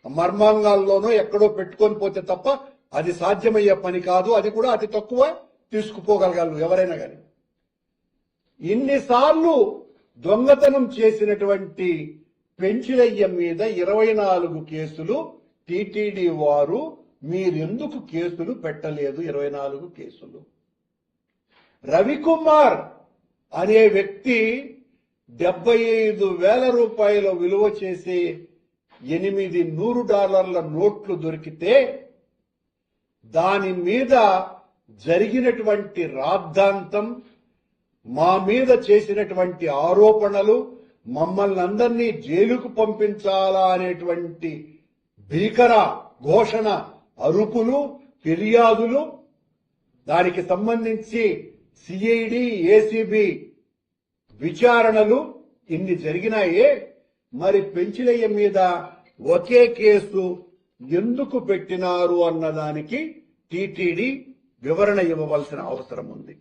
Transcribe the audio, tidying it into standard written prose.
మర్మాంగాల్లోనో ఎక్కడో పెట్టుకొని పోతే తప్ప అది సాధ్యమయ్యే పని కాదు. అది కూడా అతి తక్కువ తీసుకుపోగలగాలి ఎవరైనా కానీ. ఇన్నిసార్లు దొంగతనం చేసినటువంటి పెంచిలయ్య మీద 24 కేసులు టీటీడీ వారు మీరెందుకు కేసులు పెట్టలేదు? 24 కేసులు. రవికుమార్ అనే వ్యక్తి $75,000 విలువ చేసే 8 $100 నోట్లు దొరికితే దాని మీద జరిగినటువంటి రాద్ధాంతం, మా మీద చేసినటువంటి ఆరోపణలు, మమ్మల్ని అందరినీ జైలుకు పంపించాలా అనేటువంటి భీకర ఘోషణ, అరుపులు, ఫిర్యాదులు, దానికి సంబంధించి సిఐడి, ఏసీబీ విచారణలు ఇన్ని జరిగినాయే. మరి పెంచిలయ్య మీద ఒకే కేసు ఎందుకు పెట్టినారు అన్నదానికి టీటీడీ వివరణ ఇవ్వవలసిన అవసరం ఉంది.